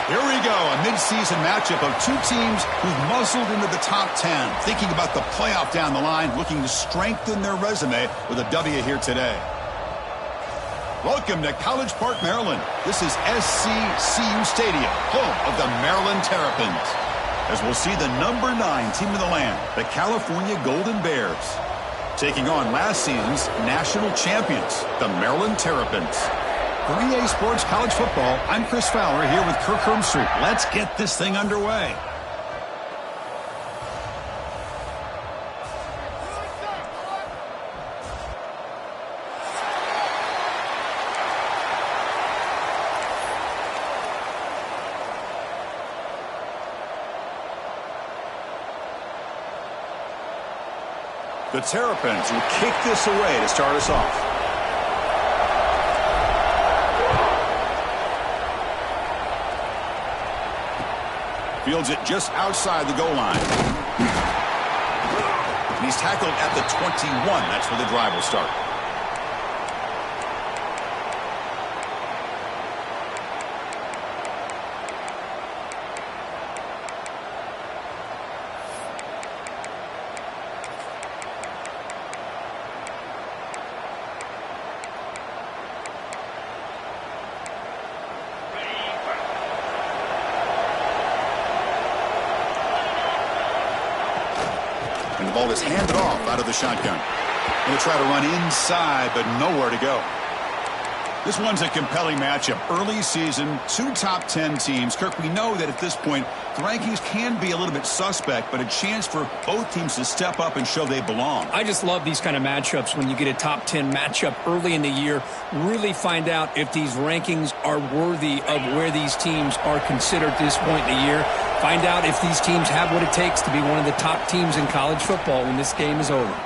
Here we go, a mid-season matchup of two teams who've muscled into the top 10, thinking about the playoff down the line, looking to strengthen their resume with a W here today. Welcome to College Park, Maryland. This is SCCU Stadium, home of the Maryland Terrapins, as we'll see the number 9 team in the land, the California Golden Bears, taking on last season's national champions, the Maryland Terrapins. For EA Sports College Football, I'm Chris Fowler here with Kirk Hermstreet. Let's get this thing underway. The Terrapins will kick this away to start us off. Fields it just outside the goal line. And he's tackled at the 21. That's where the drive will start. And the ball is handed off out of the shotgun. Going to try to run inside, but nowhere to go. This one's a compelling matchup. Early season, 2 top 10 teams. Kirk, we know that at this point, the rankings can be a little bit suspect, but a chance for both teams to step up and show they belong. I just love these kind of matchups when you get a top 10 matchup early in the year. Really find out if these rankings are worthy of where these teams are considered at this point in the year. Find out if these teams have what it takes to be one of the top teams in college football when this game is over.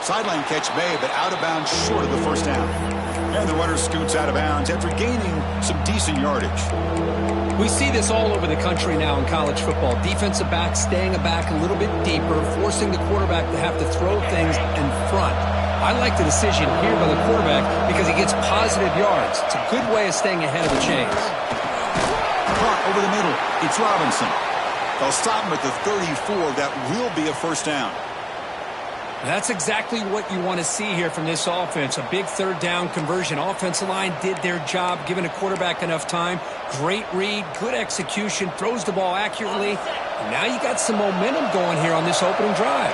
Sideline catch made, but out of bounds short of the first down. And the runner scoots out of bounds after gaining some decent yardage. We see this all over the country now in college football. Defensive backs staying back a little bit deeper, forcing the quarterback to have to throw things in front. I like the decision here by the quarterback because he gets positive yards. It's a good way of staying ahead of the chains. Caught over the middle. It's Robinson. They'll stop him at the 34. That will be a first down. That's exactly what you want to see here from this offense. A big third down conversion. Offensive line did their job, giving a quarterback enough time. Great read, good execution, throws the ball accurately. And now you got some momentum going here on this opening drive.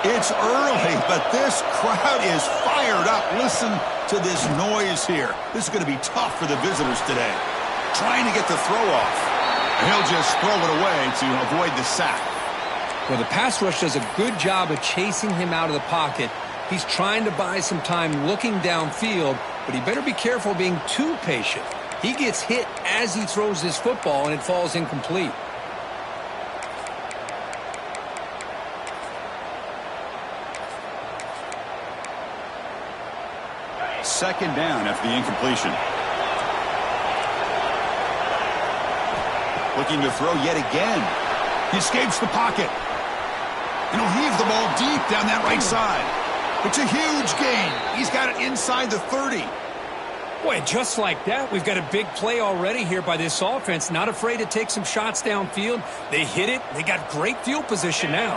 It's early, but this crowd is fired up. Listen to this noise here. This is going to be tough for the visitors today. Trying to get the throw off. And he'll just throw it away to avoid the sack. Well, the pass rush does a good job of chasing him out of the pocket. He's trying to buy some time looking downfield, but he better be careful being too patient. He gets hit as he throws this football, and it falls incomplete. Second down after the incompletion. Looking to throw yet again. He escapes the pocket. And he'll heave the ball deep down that right side. It's a huge gain. He's got it inside the 30. Boy, just like that, we've got a big play already here by this offense. Not afraid to take some shots downfield. They hit it. They got great field position now.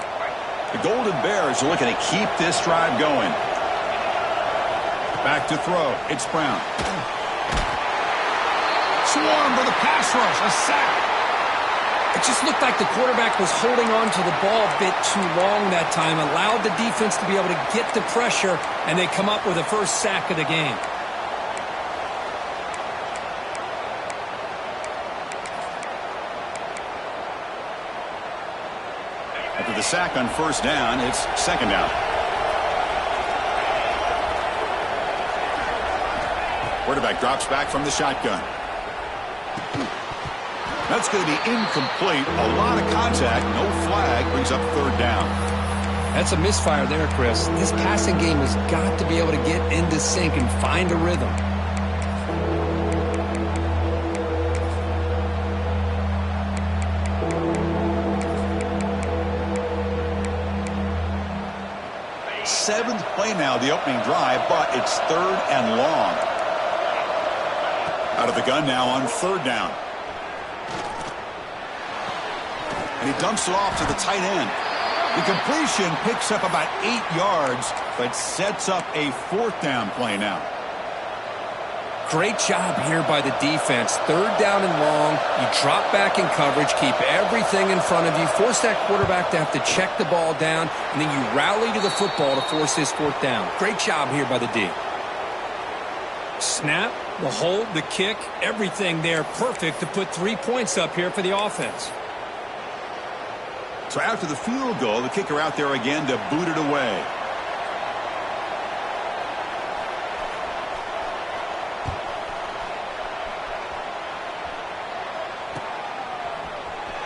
The Golden Bears are looking to keep this drive going. Back to throw. It's Brown. Swarmed by the pass rush. A sack. It just looked like the quarterback was holding on to the ball a bit too long that time, allowed the defense to be able to get the pressure, and they come up with the first sack of the game. After the sack on first down, it's second down. Quarterback drops back from the shotgun. That's going to be incomplete. A lot of contact. No flag. Brings up third down. That's a misfire there, Chris. This passing game has got to be able to get into sync and find a rhythm. Seventh play now, the opening drive, but it's third and long. Out of the gun now on 3rd down. And he dumps it off to the tight end. The completion picks up about 8 yards, but sets up a 4th down play now. Great job here by the defense. 3rd down and long. You drop back in coverage, keep everything in front of you, force that quarterback to have to check the ball down, and then you rally to the football to force this 4th down. Great job here by the D. Snap, the hold, the kick, everything there perfect to put 3 points up here for the offense. So after the field goal, the kicker out there again to boot it away.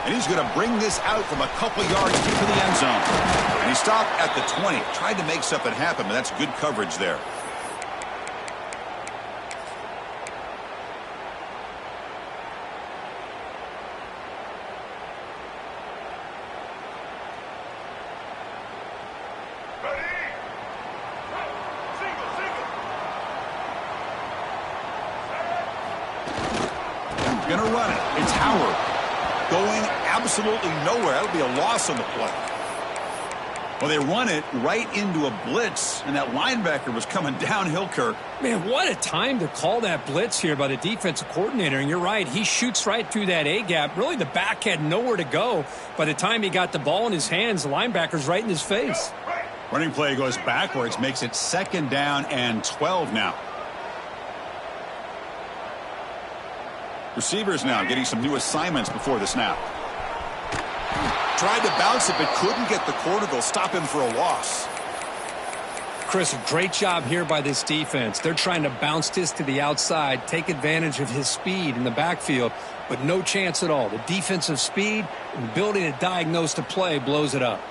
And he's going to bring this out from a couple yards deep in the end zone. And he stopped at the 20. Tried to make something happen, but that's good coverage there. Going to run it. It's Howard. Going absolutely nowhere. That'll be a loss on the play. Well, they run it right into a blitz, and that linebacker was coming downhill, Kirk. Man, what a time to call that blitz here by the defensive coordinator. And you're right, he shoots right through that A-gap. Really, the back had nowhere to go. By the time he got the ball in his hands, the linebacker's right in his face. Running play goes backwards, makes it 2nd down and 12 now. Receivers now getting some new assignments before the snap. Tried to bounce it, but couldn't get the corner. They'll stop him for a loss. Chris, a great job here by this defense. They're trying to bounce this to the outside, take advantage of his speed in the backfield, but no chance at all. The defensive speed and ability to diagnose the play blows it up.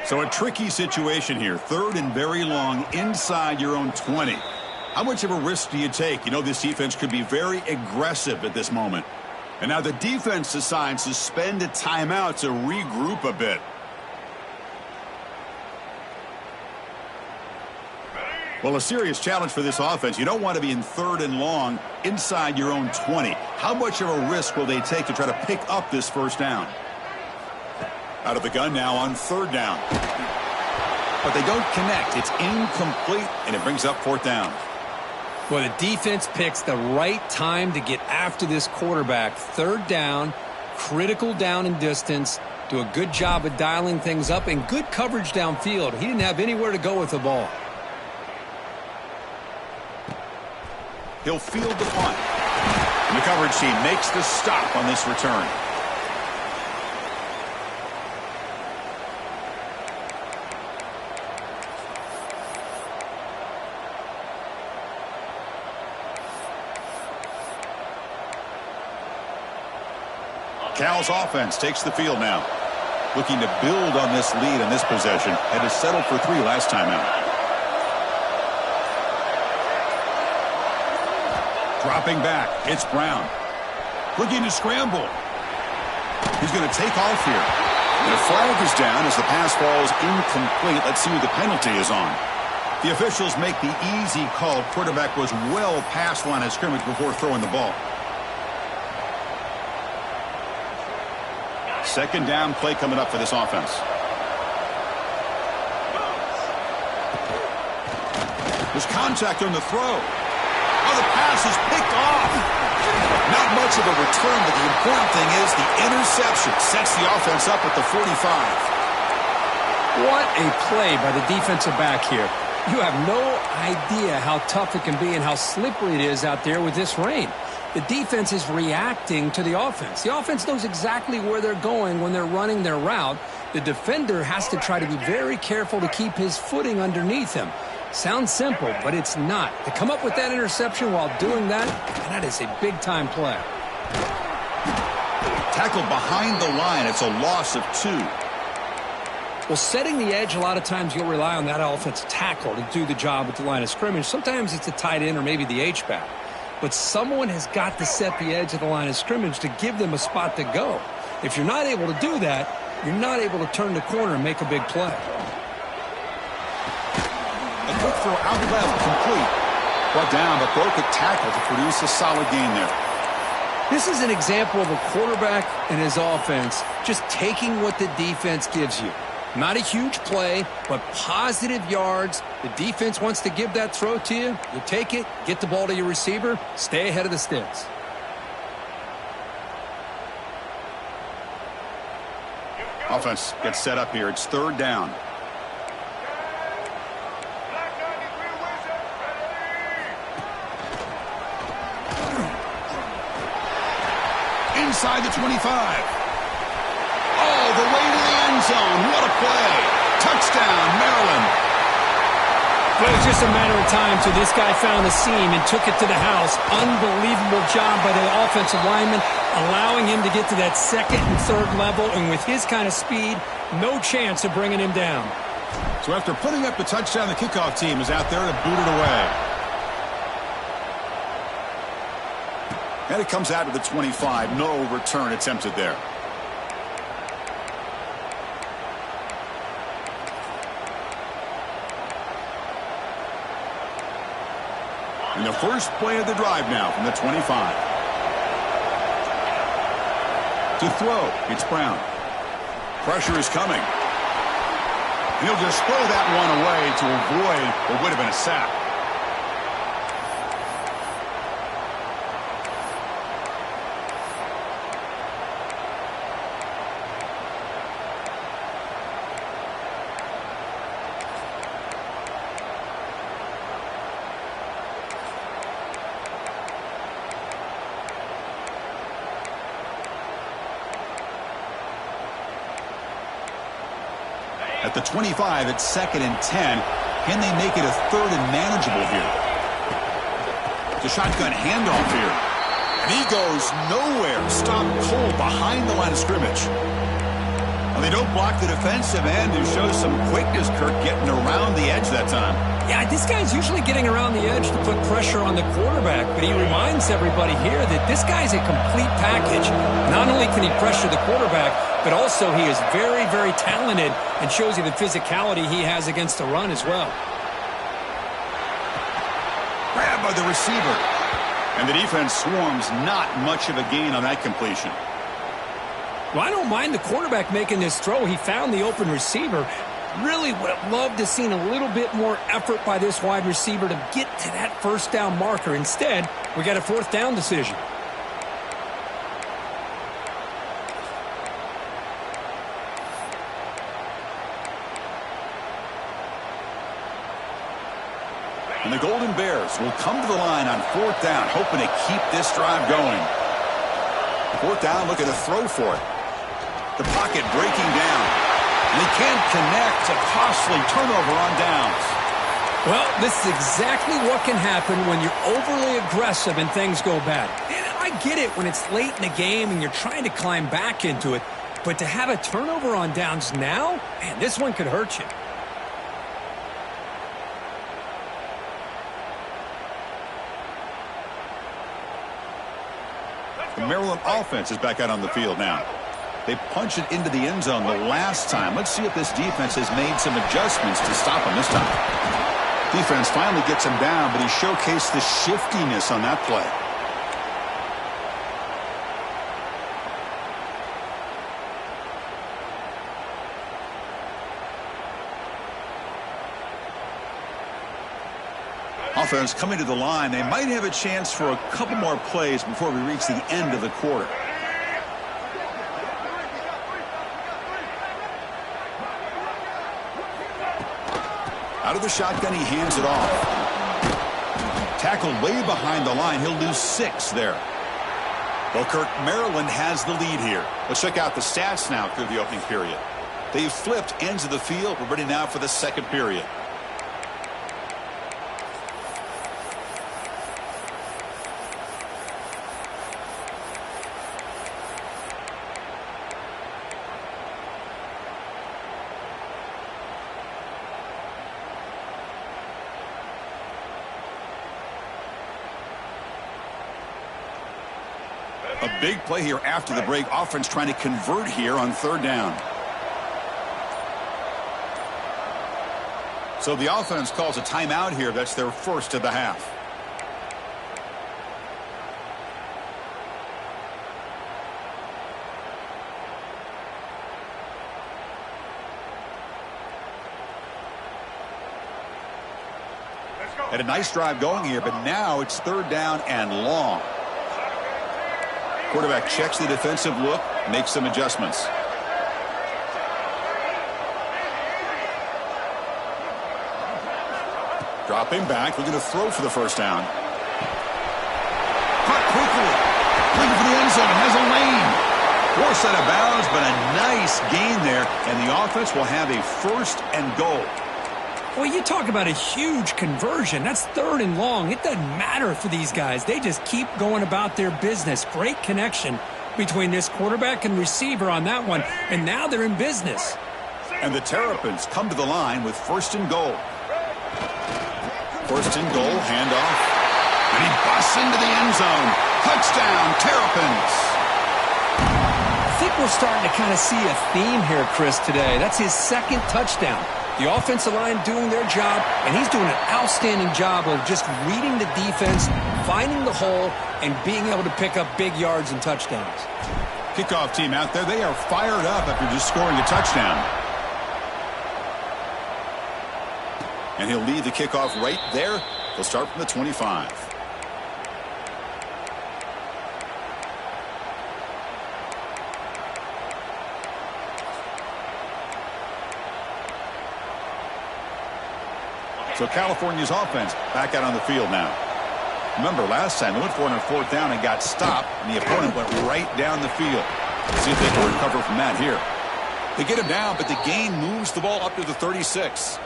So a tricky situation here. 3rd and very long inside your own 20. How much of a risk do you take? You know this defense could be very aggressive at this moment. And now the defense decides to spend a timeout to regroup a bit. Well, a serious challenge for this offense. You don't want to be in 3rd and long inside your own 20. How much of a risk will they take to try to pick up this 1st down? Out of the gun now on 3rd down. But they don't connect. It's incomplete, and it brings up 4th down. Well, the defense picks the right time to get after this quarterback. 3rd down, critical down and distance. Do a good job of dialing things up and good coverage downfield. He didn't have anywhere to go with the ball. He'll field the punt. And the coverage team makes the stop on this return. Cal's offense takes the field now. Looking to build on this lead in this possession. Had to settle for 3 last time out. Dropping back. It's Brown. Looking to scramble. He's going to take off here. And a flag is down as the pass falls incomplete. Let's see who the penalty is on. The officials make the easy call. Quarterback was well past line of scrimmage before throwing the ball. 2nd down play coming up for this offense. There's contact on the throw. Oh, the pass is picked off. Not much of a return, but the important thing is the interception sets the offense up at the 45. What a play by the defensive back here. You have no idea how tough it can be and how slippery it is out there with this rain. The defense is reacting to the offense. The offense knows exactly where they're going when they're running their route. The defender has to try to be very careful to keep his footing underneath him. Sounds simple, but it's not. To come up with that interception while doing that, that is a big-time play. Tackled behind the line. It's a loss of 2. Well, setting the edge, a lot of times you'll rely on that offensive tackle to do the job at the line of scrimmage. Sometimes it's a tight end or maybe the H-back. But someone has got to set the edge of the line of scrimmage to give them a spot to go. If you're not able to do that, you're not able to turn the corner and make a big play. A quick throw out left, complete. Brought down, but broke a tackle to produce a solid gain there. This is an example of a quarterback and his offense just taking what the defense gives you. Not a huge play, but positive yards. The defense wants to give that throw to you. You take it, get the ball to your receiver, stay ahead of the sticks. Offense gets set up here. It's third down. Inside the 25. All the way to the end zone. What a play. Touchdown, Maryland. Well, it was just a matter of time till this guy found the seam and took it to the house. Unbelievable job by the offensive lineman, allowing him to get to that second and third level. And with his kind of speed, no chance of bringing him down. So after putting up the touchdown, the kickoff team is out there to boot it away. And it comes out to the 25. No return attempted there. And the first play of the drive now from the 25. To throw, it's Brown. Pressure is coming. He'll just throw that one away to avoid what would have been a sack. At the 25, it's 2nd and 10. Can they make it a 3rd and manageable here? It's a shotgun handoff here. And he goes nowhere. Stopped cold behind the line of scrimmage. Well, they don't block the defensive end, who shows some quickness, Kirk, getting around the edge that time. Yeah, this guy's usually getting around the edge to put pressure on the quarterback, but he reminds everybody here that this guy's a complete package. Not only can he pressure the quarterback, but also he is very, very talented and shows you the physicality he has against the run as well. Grabbed by the receiver. And the defense swarms. Not much of a gain on that completion. Well, I don't mind the quarterback making this throw. He found the open receiver. Really would have loved to seen a little bit more effort by this wide receiver to get to that first down marker. Instead, we got a 4th down decision. And the Golden Bears will come to the line on 4th down, hoping to keep this drive going. 4th down, look at the throw for it. The pocket breaking down. And they can't connect. A costly turnover on downs. Well, this is exactly what can happen when you're overly aggressive and things go bad. And I get it when it's late in the game and you're trying to climb back into it. But to have a turnover on downs now, man, this one could hurt you. The Maryland offense is back out on the field now. They punched it into the end zone the last time. Let's see if this defense has made some adjustments to stop him this time. Defense finally gets him down, but he showcased the shiftiness on that play. Offense coming to the line. They might have a chance for a couple more plays before we reach the end of the quarter. Out of the shotgun, he hands it off. Tackled way behind the line. He'll lose 6 there. Well, Kirk, Maryland has the lead here. Let's check out the stats now through the opening period. They've flipped ends of the field. We're ready now for the second period. A big play here after the break. Offense trying to convert here on 3rd down. So the offense calls a timeout here. That's their first of the half. Had a nice drive going here, but now it's third down and long. Quarterback checks the defensive look, makes some adjustments. Dropping back, looking to throw for the first down. Caught quickly. Looking for the end zone, has a lane. Forced out of bounds, but a nice gain there, and the offense will have a first and goal. Well, you talk about a huge conversion. That's third and long. It doesn't matter for these guys. They just keep going about their business. Great connection between this quarterback and receiver on that one, and now they're in business. And the Terrapins come to the line with first and goal. First and goal, handoff. And he busts into the end zone. Touchdown, Terrapins. I think we're starting to kind of see a theme here, Chris, today. That's his second touchdown. The offensive line doing their job, and he's doing an outstanding job of just reading the defense, finding the hole, and being able to pick up big yards and touchdowns. Kickoff team out there, they are fired up after just scoring a touchdown. And he'll lead the kickoff right there. He'll start from the 25. So California's offense back out on the field now. Remember, last time they went for it on fourth down and got stopped, and the opponent went right down the field. See if they can recover from that here. They get him down, but the gain moves the ball up to the 36.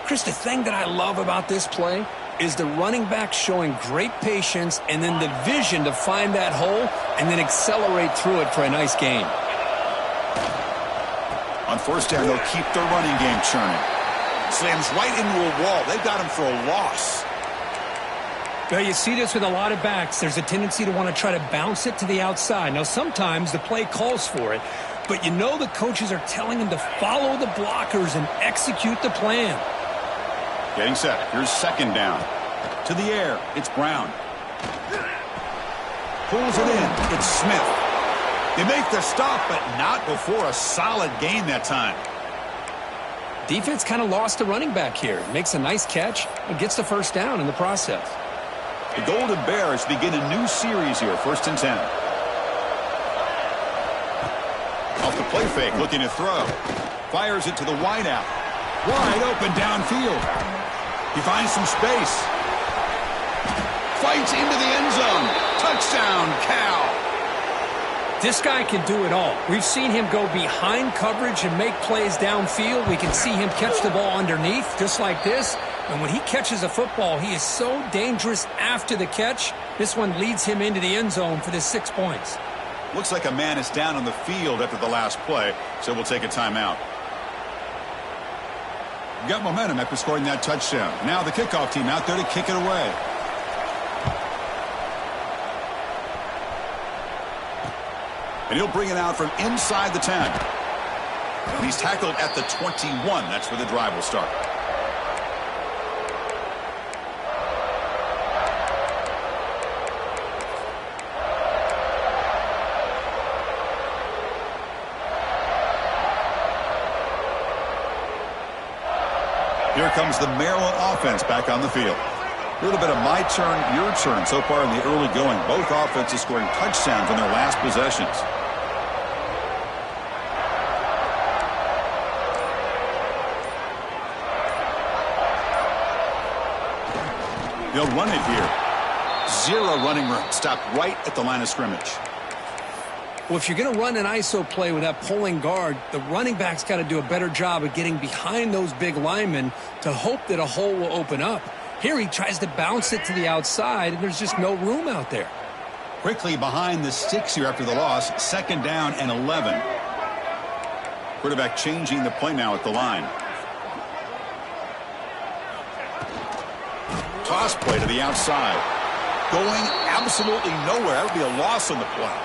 Chris, the thing that I love about this play is the running back showing great patience and then the vision to find that hole and then accelerate through it for a nice gain. On first down, they'll keep their running game churning. Slams right into a wall. They've got him for a loss. Well, you see this with a lot of backs. There's a tendency to want to try to bounce it to the outside. Now, sometimes the play calls for it, but you know the coaches are telling them to follow the blockers and execute the plan. Getting set. Here's second down. To the air. It's Brown. Pulls it in. It's Smith. They make the stop, but not before a solid gain that time. Defense kind of lost the running back here. Makes a nice catch and gets the first down in the process. The Golden Bears begin a new series here, first and 10. Off the play fake, looking to throw. Fires it to the wideout. Wide open downfield. He finds some space. Fights into the end zone. Touchdown, Cal. This guy can do it all. We've seen him go behind coverage and make plays downfield. We can see him catch the ball underneath, just like this. And when he catches a football, he is so dangerous after the catch. This one leads him into the end zone for the 6 points. Looks like a man is down on the field after the last play, so we'll take a timeout. Got momentum after scoring that touchdown. Now the kickoff team out there to kick it away. And he'll bring it out from inside the 10. And he's tackled at the 21. That's where the drive will start. Here comes the Maryland offense back on the field. A little bit of my turn, your turn so far in the early going. Both offenses scoring touchdowns on their last possessions. They'll run it here. Zero running room. Stopped right at the line of scrimmage. Well, if you're going to run an ISO play with that pulling guard, the running back's got to do a better job of getting behind those big linemen to hope that a hole will open up. Here he tries to bounce it to the outside, and there's just no room out there. Quickly behind the sticks here after the loss. Second down and 11. Quarterback changing the play now at the line. Toss play to the outside. Going absolutely nowhere. That would be a loss on the play.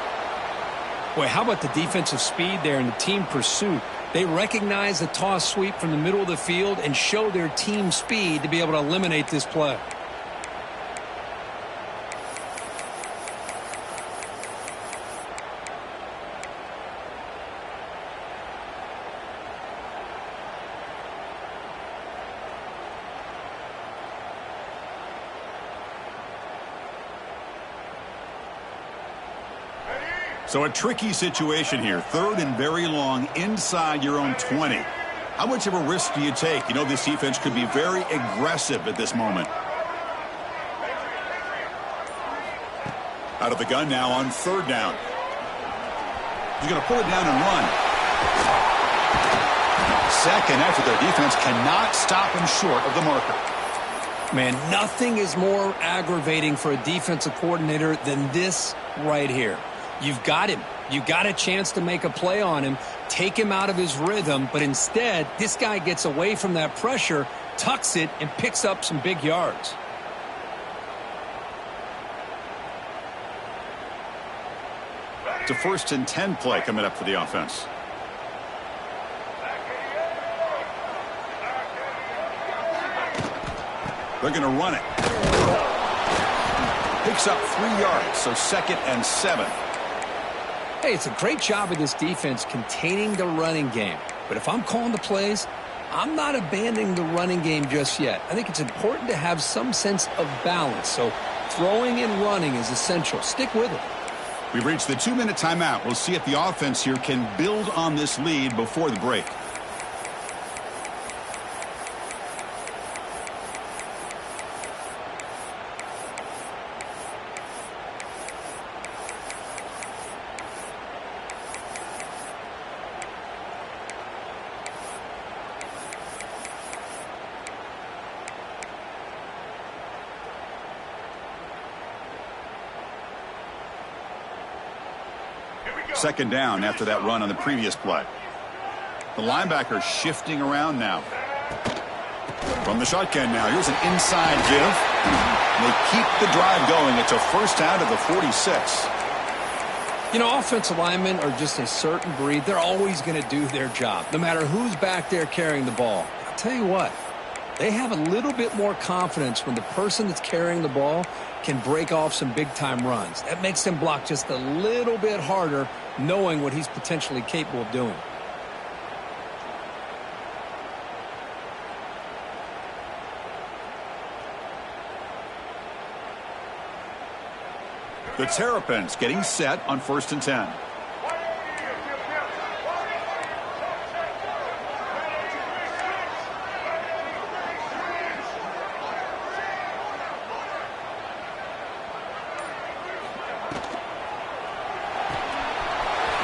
Boy, how about the defensive speed there and the team pursuit? They recognize the toss sweep from the middle of the field and show their team speed to be able to eliminate this play. So a tricky situation here. Third and very long inside your own 20. How much of a risk do you take? You know this defense could be very aggressive at this moment. Out of the gun now on third down. He's going to pull it down and run. Second after their defense cannot stop him short of the marker. Man, nothing is more aggravating for a defensive coordinator than this right here. You've got him. You got a chance to make a play on him, take him out of his rhythm, but instead, this guy gets away from that pressure, tucks it, and picks up some big yards. It's a 1st and 10 play coming up for the offense. They're going to run it. Picks up 3 yards, so 2nd and 7. Hey, it's a great job of this defense containing the running game. But if I'm calling the plays, I'm not abandoning the running game just yet. I think it's important to have some sense of balance. So throwing and running is essential. Stick with it. We've reached the 2-minute timeout. We'll see if the offense here can build on this lead before the break. Second down after that run on the previous play. The linebacker shifting around now. From the shotgun now. Here's an inside give. And they keep the drive going. It's a first out of the 46. You know, offensive linemen are just a certain breed. They're always going to do their job, no matter who's back there carrying the ball. I'll tell you what, they have a little bit more confidence when the person that's carrying the ball can break off some big-time runs. That makes them block just a little bit harder, knowing what he's potentially capable of doing. The Terrapins getting set on 1st and 10.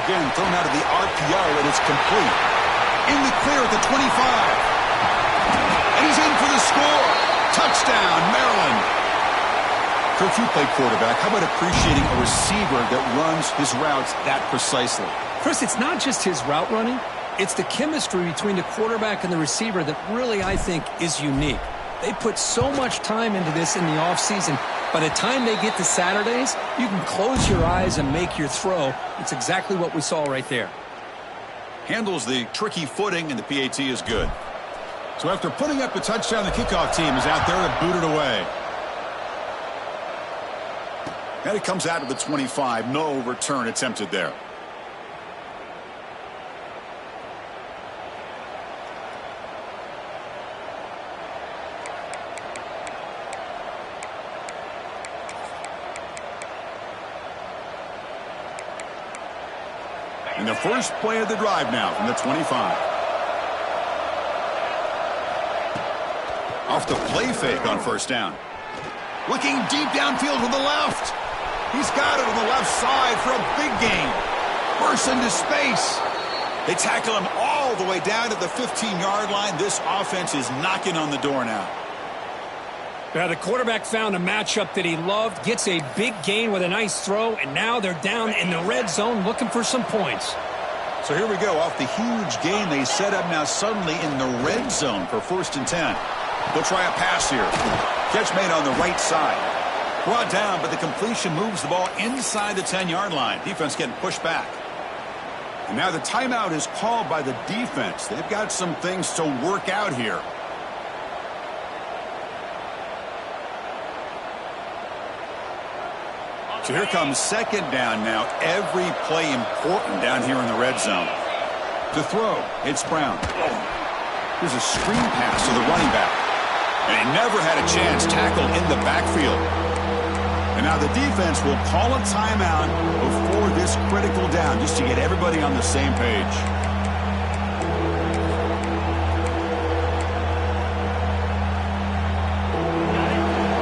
Again, thrown out of the RPO, and it's complete. In the clear at the 25. And he's in for the score. Touchdown, Maryland. Coach, you play quarterback. How about appreciating a receiver that runs his routes that precisely? Chris, it's not just his route running. It's the chemistry between the quarterback and the receiver that really, I think, is unique. They put so much time into this in the offseason. By the time they get to Saturdays, you can close your eyes and make your throw. It's exactly what we saw right there. Handles the tricky footing, and the PAT is good. So after putting up a touchdown, the kickoff team is out there to boot it away. And it comes out of the 25. No return attempted there. And the first play of the drive now from the 25. Off the play fake on 1st down. Looking deep downfield to the left. He's got it on the left side for a big gain. Bursts into space. They tackle him all the way down to the 15-yard line. This offense is knocking on the door now. Yeah, the quarterback found a matchup that he loved, gets a big gain with a nice throw, and now they're down in the red zone looking for some points. So here we go. Off the huge gain, they set up now suddenly in the red zone for 1st and 10. They'll try a pass here. Catch made on the right side. Brought down, but the completion moves the ball inside the 10-yard line. Defense getting pushed back. And now the timeout is called by the defense. They've got some things to work out here. So here comes second down now. Every play important down here in the red zone. To throw, it's Brown. Here's a screen pass to the running back. And he never had a chance tackled in the backfield. And now the defense will call a timeout before this critical down just to get everybody on the same page.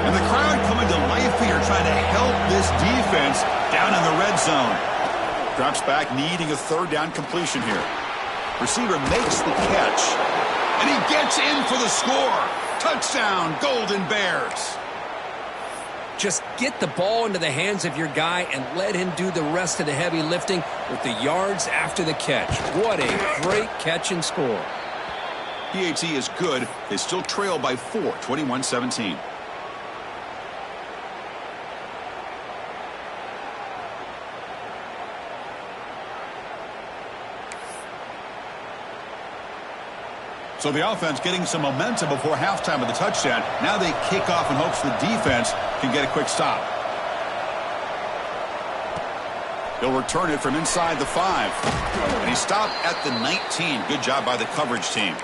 And the crowd coming to life here trying to help this defense down in the red zone. Drops back needing a third down completion here. Receiver makes the catch. And he gets in for the score. Touchdown, Golden Bears. Just get the ball into the hands of your guy and let him do the rest of the heavy lifting with the yards after the catch. What a great catch and score. PAT is good. They still trail by 4, 21-17. So the offense getting some momentum before halftime of the touchdown. Now they kick off in hopes the defense can get a quick stop. He'll return it from inside the 5. And he stopped at the 19. Good job by the coverage team.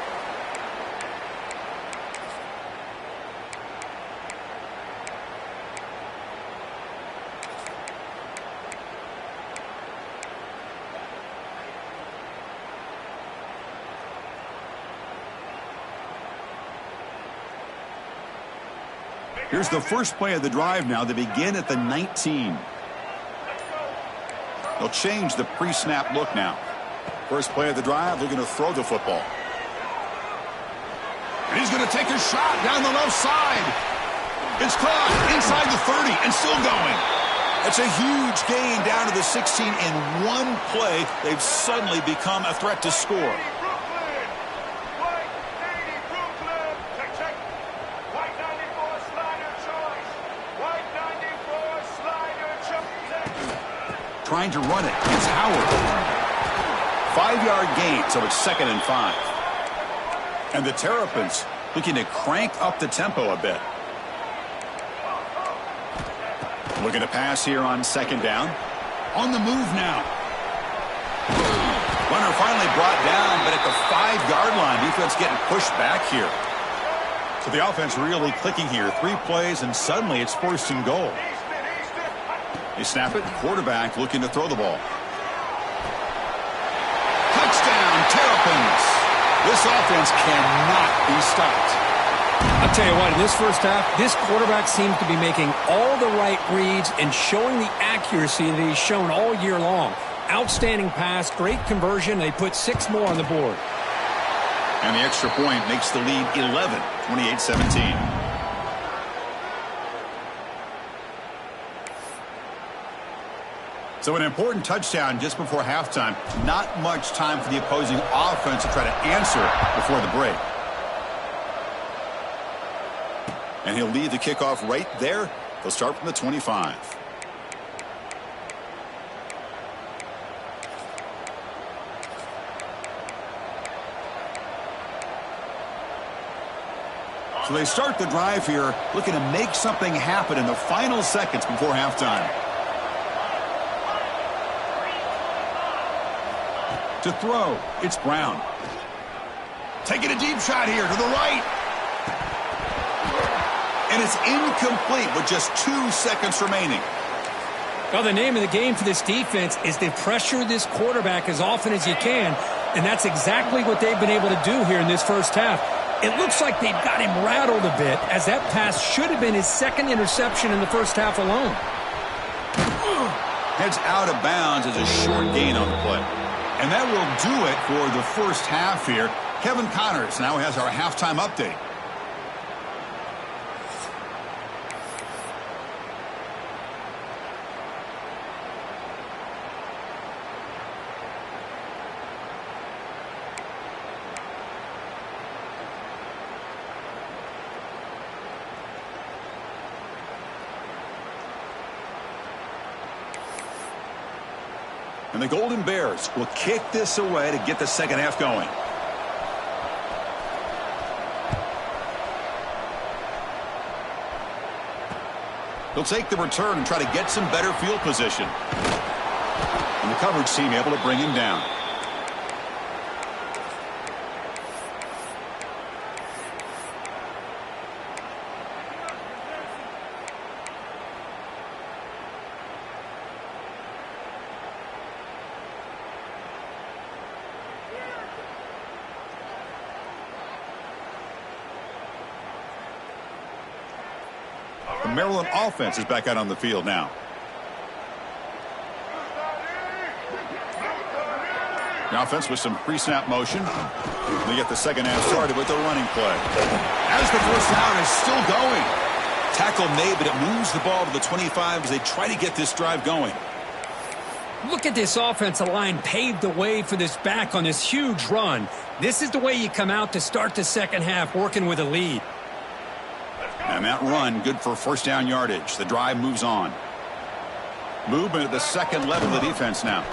Here's the first play of the drive now. They begin at the 19. They'll change the pre-snap look now. First play of the drive, they're going to throw the football. And he's going to take a shot down the left side. It's caught inside the 30 and still going. It's a huge gain down to the 16 in one play. They've suddenly become a threat to score. Trying to run it. It's Howard. 5-yard gain, so it's 2nd and 5. And the Terrapins looking to crank up the tempo a bit. Looking to pass here on 2nd down. On the move now. Runner finally brought down, but at the 5-yard line, defense getting pushed back here. So the offense really clicking here. 3 plays, and suddenly it's 1st and goal. They snap it. Quarterback looking to throw the ball. Touchdown, Terrapins. This offense cannot be stopped. I'll tell you what, in this first half, this quarterback seems to be making all the right reads and showing the accuracy that he's shown all year long. Outstanding pass, great conversion. They put 6 more on the board. And the extra point makes the lead 11, 28-17. So an important touchdown just before halftime. Not much time for the opposing offense to try to answer before the break. And he'll lead the kickoff right there. They'll start from the 25. So they start the drive here, looking to make something happen in the final seconds before halftime. To throw, it's Brown. Taking a deep shot here to the right. And it's incomplete with just 2 seconds remaining. Well, the name of the game for this defense is to pressure this quarterback as often as you can, and that's exactly what they've been able to do here in this first half. It looks like they've got him rattled a bit, as that pass should have been his 2nd interception in the first half alone. Heads out of bounds as a short gain on the play. And that will do it for the first half here. Kevin Connors now has our halftime update. And the Golden Bears will kick this away to get the second half going. They'll take the return and try to get some better field position. And the coverage team able to bring him down. The Maryland offense is back out on the field now. The offense with some pre-snap motion. They get the second half started with the running play. As the first down is still going. Tackle made, but it moves the ball to the 25 as they try to get this drive going. Look at this offensive line paved the way for this back on this huge run. This is the way you come out to start the second half, working with a lead. And that run, good for first down yardage. The drive moves on. Movement at the second level of the defense now.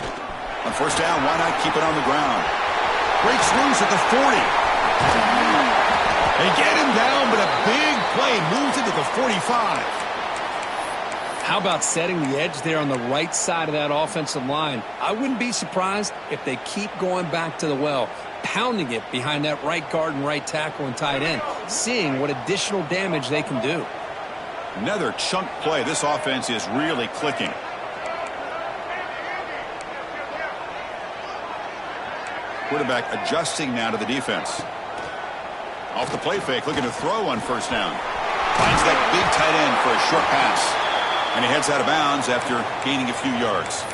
On first down, why not keep it on the ground? Breaks loose at the 40. They get him down, but a big play moves into the 45. How about setting the edge there on the right side of that offensive line? I wouldn't be surprised if they keep going back to the well, pounding it behind that right guard and right tackle and tight end, seeing what additional damage they can do. Another chunk play. This offense is really clicking. Quarterback adjusting now to the defense. Off the play fake, looking to throw on first down. Finds that big tight end for a short pass. And he heads out of bounds after gaining a few yards.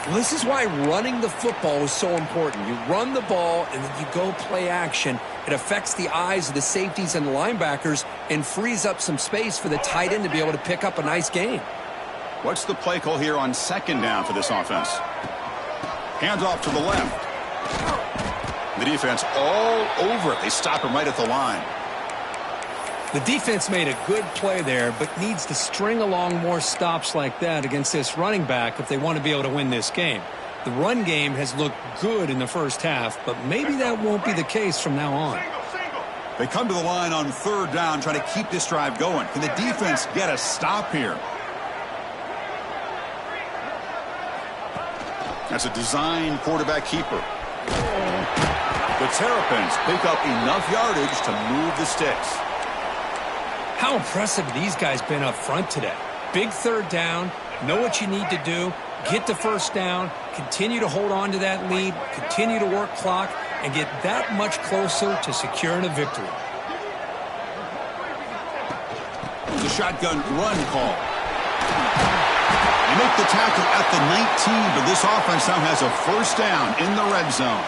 Well, this is why running the football is so important. You run the ball and then you go play action. It affects the eyes of the safeties and the linebackers and frees up some space for the tight end to be able to pick up a nice gain. What's the play call here on second down for this offense? Hands off to the left. The defense all over it. They stop him right at the line. The defense made a good play there, but needs to string along more stops like that against this running back if they want to be able to win this game. The run game has looked good in the first half, but maybe that won't be the case from now on. They come to the line on third down, trying to keep this drive going. Can the defense get a stop here? That's a design quarterback keeper. The Terrapins pick up enough yardage to move the sticks. How impressive have these guys been up front today? Big third down, know what you need to do, get the first down, continue to hold on to that lead, continue to work clock, and get that much closer to securing a victory. The shotgun run call. They make the tackle at the 19, but this offense now has a first down in the red zone.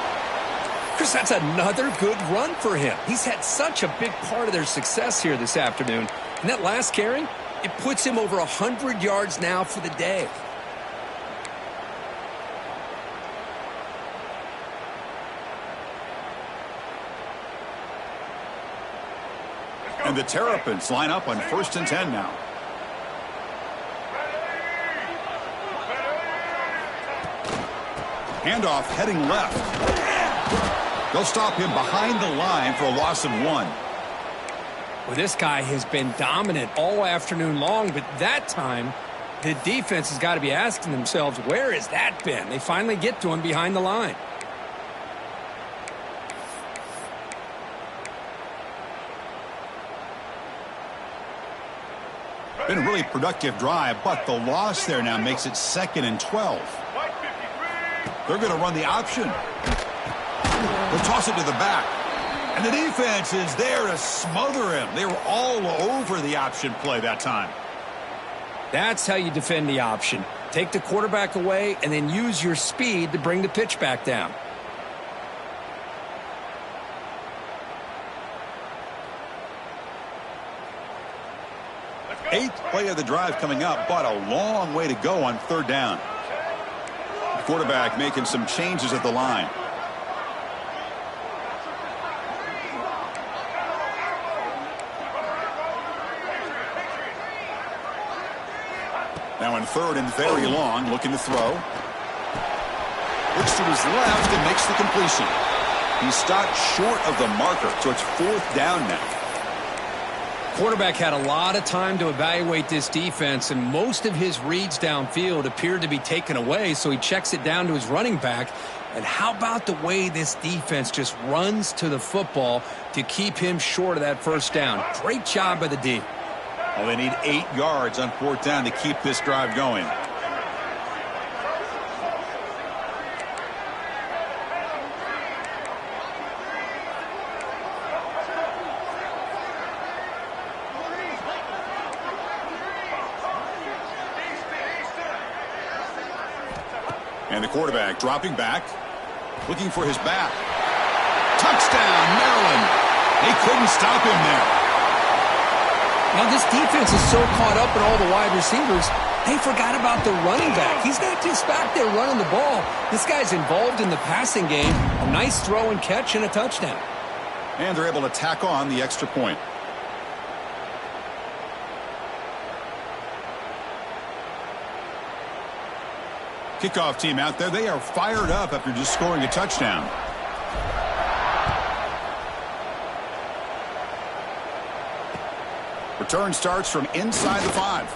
Chris, that's another good run for him. He's had such a big part of their success here this afternoon. And that last carry, it puts him over 100 yards now for the day. And the Terrapins line up on 1st and 10 now. Handoff heading left. They'll stop him behind the line for a loss of 1. Well, this guy has been dominant all afternoon long, but that time the defense has got to be asking themselves, where has that been? They finally get to him behind the line. Been a really productive drive, but the loss there now makes it 2nd and 12. They're going to run the option. They'll toss it to the back. And the defense is there to smother him. They were all over the option play that time. That's how you defend the option. Take the quarterback away and then use your speed to bring the pitch back down. Eighth play of the drive coming up, but a long way to go on third down. The quarterback making some changes at the line. Now in third and very long, looking to throw. Looks to his left and makes the completion. He stopped short of the marker, so it's 4th down now. Quarterback had a lot of time to evaluate this defense, and most of his reads downfield appeared to be taken away, so he checks it down to his running back. And how about the way this defense just runs to the football to keep him short of that first down? Great job by the D. Well, they need 8 yards on 4th down to keep this drive going. And the quarterback dropping back, looking for his back. Touchdown, Maryland. They couldn't stop him there. Now this defense is so caught up in all the wide receivers, they forgot about the running back. He's not just back there running the ball. This guy's involved in the passing game. A nice throw and catch and a touchdown. And they're able to tack on the extra point. Kickoff team out there. They are fired up after just scoring a touchdown. Return starts from inside the 5.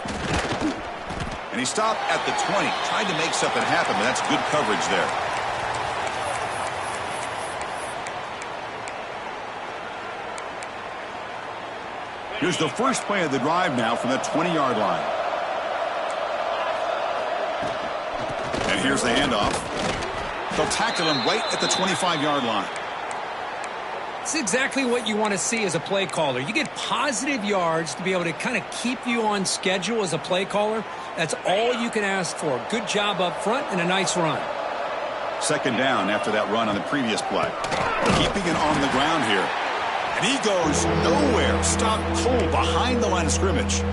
And he stopped at the 20. Tried to make something happen, but that's good coverage there. Here's the first play of the drive now from the 20-yard line. And here's the handoff. They'll tackle him right at the 25-yard line. It's exactly what you want to see as a play caller. You get positive yards to be able to kind of keep you on schedule as a play caller. That's all you can ask for. Good job up front and a nice run. 2nd down after that run on the previous play. Keeping it on the ground here. And he goes nowhere. Stopped cold behind the line of scrimmage.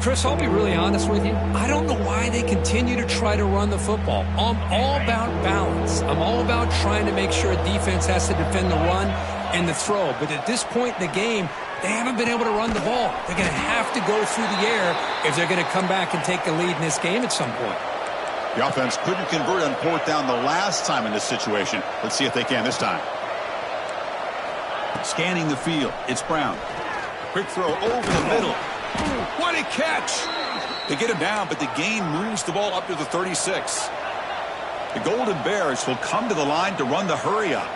Chris, I'll be really honest with you. I don't know why they continue to try to run the football. I'm all about balance. I'm all about trying to make sure a defense has to defend the run and the throw. But at this point in the game, they haven't been able to run the ball. They're going to have to go through the air if they're going to come back and take the lead in this game at some point. The offense couldn't convert on 4th down the last time in this situation. Let's see if they can this time. Scanning the field. It's Brown. Quick throw over the middle. What a catch! They get him down, but the gain moves the ball up to the 36. The Golden Bears will come to the line to run the hurry-up.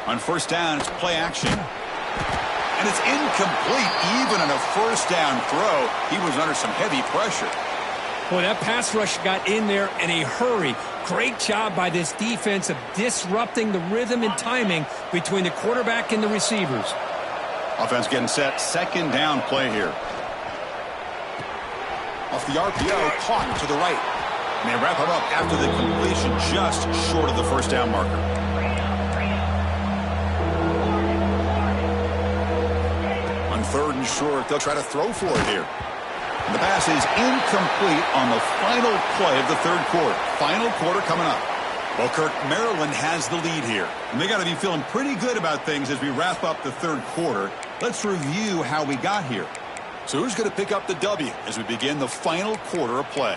On 1st down, it's play action. And it's incomplete, even on a 1st down throw. He was under some heavy pressure. Boy, that pass rush got in there in a hurry. Great job by this defense of disrupting the rhythm and timing between the quarterback and the receivers. Offense getting set. 2nd down play here. Off the RPO, caught to the right. And they wrap it up after the completion, just short of the 1st down marker. On 3rd and short, they'll try to throw for it here. And the pass is incomplete on the final play of the 3rd quarter. Final quarter coming up. Well, Kirk, Maryland has the lead here. And they got to be feeling pretty good about things as we wrap up the 3rd quarter. Let's review how we got here. So who's going to pick up the W as we begin the final quarter of play?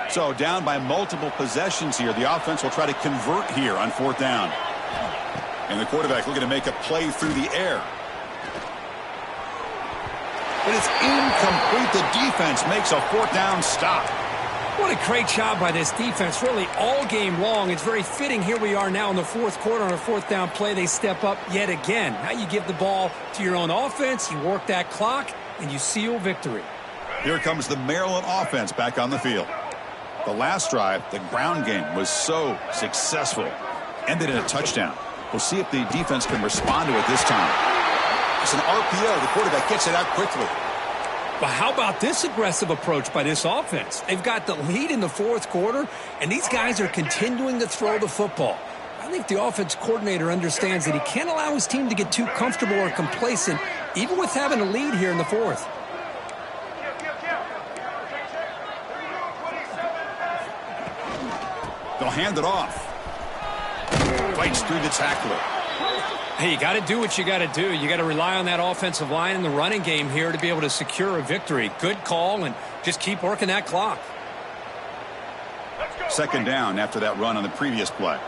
So down by multiple possessions here. The offense will try to convert here on 4th down. And the quarterback looking to make a play through the air. But it's incomplete. The defense makes a 4th down stop. What a great job by this defense, really all game long. It's very fitting. Here we are now in the 4th quarter on a 4th down play. They step up yet again. Now you give the ball to your own offense, you work that clock, and you seal victory. Here comes the Maryland offense back on the field. The last drive, the ground game, was so successful. Ended in a touchdown. We'll see if the defense can respond to it this time. It's an RPO. The quarterback gets it out quickly. But how about this aggressive approach by this offense? They've got the lead in the 4th quarter, and these guys are continuing to throw the football. I think the offense coordinator understands that he can't allow his team to get too comfortable or complacent, even with having a lead here in the 4th. They'll hand it off. Fights through the tackler. Hey, you got to do what you got to do. You got to rely on that offensive line in the running game here to be able to secure a victory. Good call, and just keep working that clock. Second down after that run on the previous play.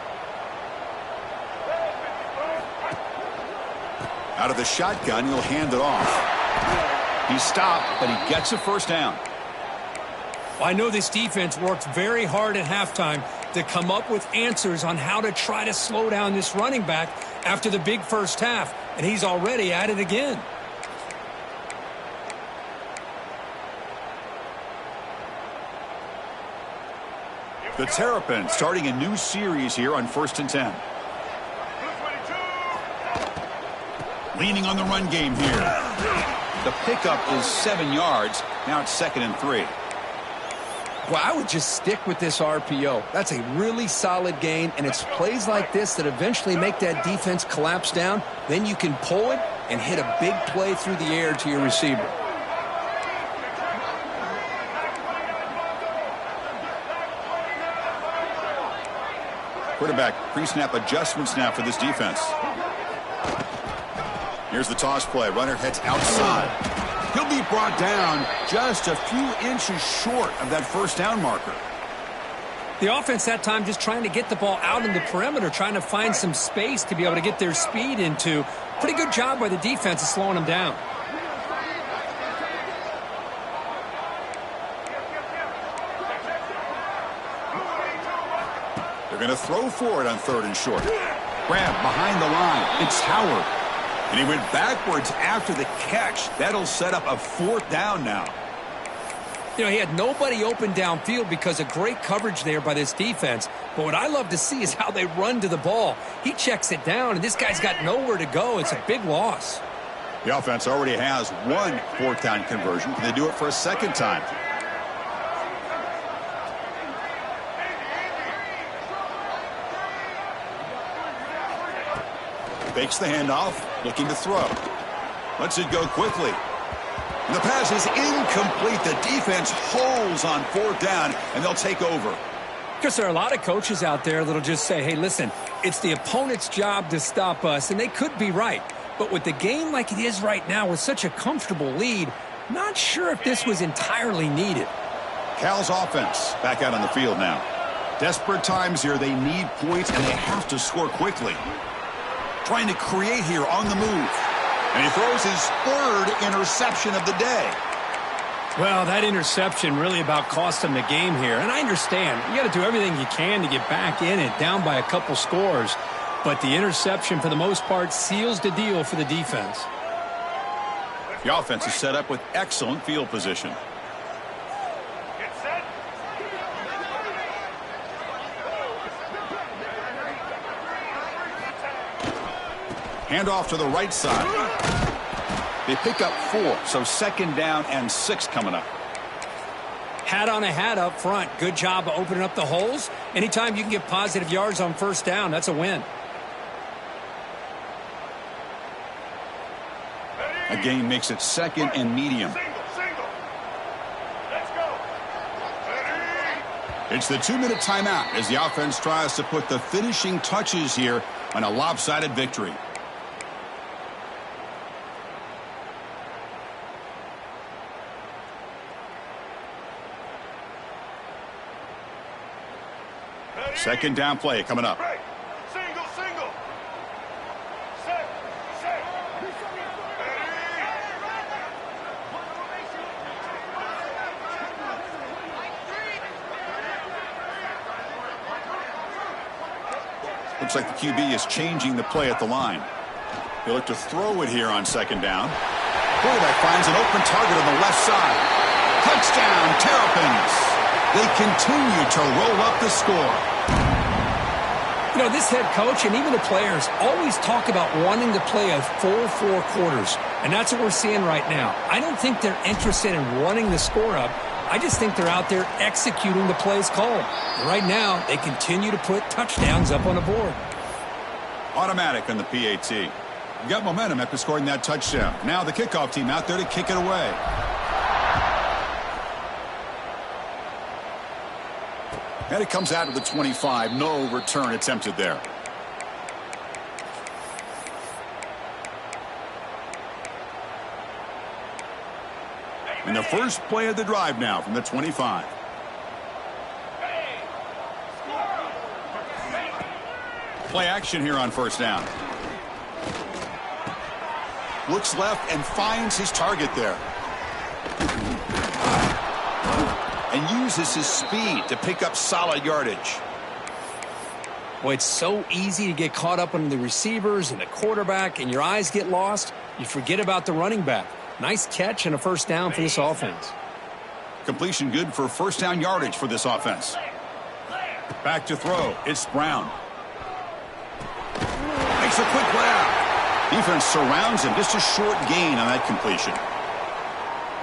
Out of the shotgun, he'll hand it off. He stopped, but he gets a first down. Well, I know this defense worked very hard at halftime to come up with answers on how to try to slow down this running back after the big first half, and he's already at it again. The Terrapins starting a new series here on 1st and 10. Leaning on the run game here. The pickup is 7 yards. Now it's 2nd and 3. Well, I would just stick with this RPO. That's a really solid gain, and it's plays like this that eventually make that defense collapse down. Then you can pull it and hit a big play through the air to your receiver. Quarterback pre-snap adjustments now for this defense. Here's the toss play. Runner heads outside. He'll be brought down just a few inches short of that first down marker. The offense that time just trying to get the ball out in the perimeter, trying to find some space to be able to get their speed into. Pretty good job by the defense of slowing them down. They're going to throw for it on 3rd and short. Grab behind the line. It's Howard. And he went backwards after the catch. That'll set up a 4th down now. You know, he had nobody open downfield because of great coverage there by this defense. But what I love to see is how they run to the ball. He checks it down, and this guy's got nowhere to go. It's a big loss. The offense already has one 4th down conversion. Can they do it for a 2nd time? Fakes the handoff, looking to throw. Lets it go quickly. And the pass is incomplete. The defense holds on 4th down, and they'll take over. Because there are a lot of coaches out there that'll just say, hey, listen, it's the opponent's job to stop us, and they could be right. But with the game like it is right now with such a comfortable lead, not sure if this was entirely needed. Cal's offense back out on the field now. Desperate times here. They need points, and they have to score quickly. Trying to create here on the move. And he throws his 3rd interception of the day. Well, that interception really about cost him the game here. And I understand. You got to do everything you can to get back in it, down by a couple scores. But the interception, for the most part, seals the deal for the defense. The offense is set up with excellent field position. Handoff to the right side. They pick up 4, so 2nd down and 6 coming up. Hat on a hat up front. Good job of opening up the holes. Anytime you can get positive yards on 1st down, that's a win. A gain makes it 2nd and medium. It's the 2-minute timeout as the offense tries to put the finishing touches here on a lopsided victory. Second down play coming up. Single. Set. Looks like the QB is changing the play at the line. He'll look to throw it here on 2nd down. Quarterback finds an open target on the left side. Touchdown, Terrapins. They continue to roll up the score. You know, this head coach and even the players always talk about wanting to play a full 4 quarters. And that's what we're seeing right now. I don't think they're interested in running the score up. I just think they're out there executing the plays called. And right now, they continue to put touchdowns up on the board. Automatic on the PAT. You got momentum after scoring that touchdown. Now the kickoff team out there to kick it away. And it comes out of the 25. No return attempted there. And the first play of the drive now from the 25. Play action here on first down. Looks left and finds his target there. And uses his speed to pick up solid yardage. Boy, it's so easy to get caught up on the receivers and the quarterback, and your eyes get lost. You forget about the running back. Nice catch and a first down for this offense. Completion good for first down yardage for this offense. Back to throw. It's Brown. Makes a quick grab. Defense surrounds him. Just a short gain on that completion.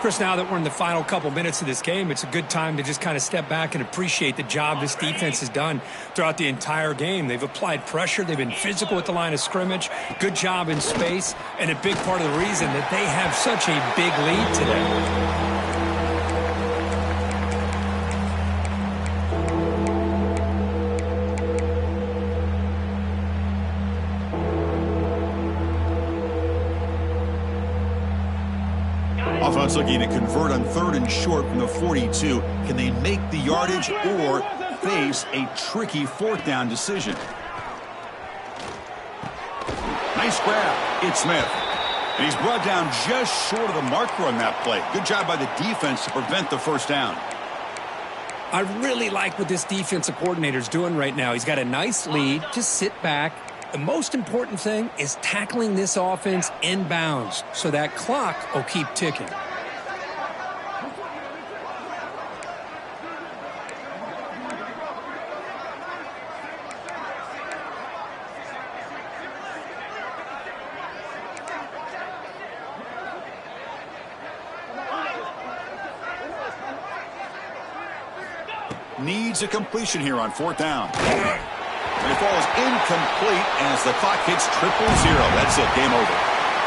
Chris, now that we're in the final couple minutes of this game, it's a good time to just kind of step back and appreciate the job this defense has done throughout the entire game. They've applied pressure. They've been physical at the line of scrimmage. Good job in space. And a big part of the reason that they have such a big lead today. Offense looking to convert on 3rd and short from the 42. Can they make the yardage or face a tricky 4th down decision? Nice grab. It's Smith. And he's brought down just short of the marker on that play. Good job by the defense to prevent the first down. I really like what this defensive coordinator is doing right now. He's got a nice lead. Just sit back. The most important thing is tackling this offense inbounds so that clock will keep ticking. Needs a completion here on 4th down. And it falls incomplete as the clock hits 0-0. That's it. Game over.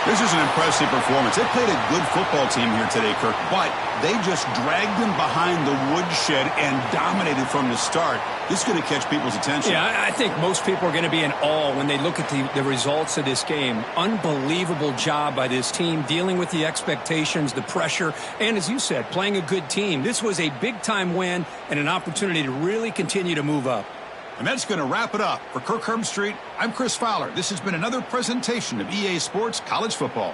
This is an impressive performance. They played a good football team here today, Kirk, but they just dragged them behind the woodshed and dominated from the start. This is going to catch people's attention. Yeah, I think most people are going to be in awe when they look at the results of this game. Unbelievable job by this team dealing with the expectations, the pressure, and as you said, playing a good team. This was a big-time win and an opportunity to really continue to move up. And that's going to wrap it up. For Kirk Herbstreit, I'm Chris Fowler. This has been another presentation of EA Sports College Football.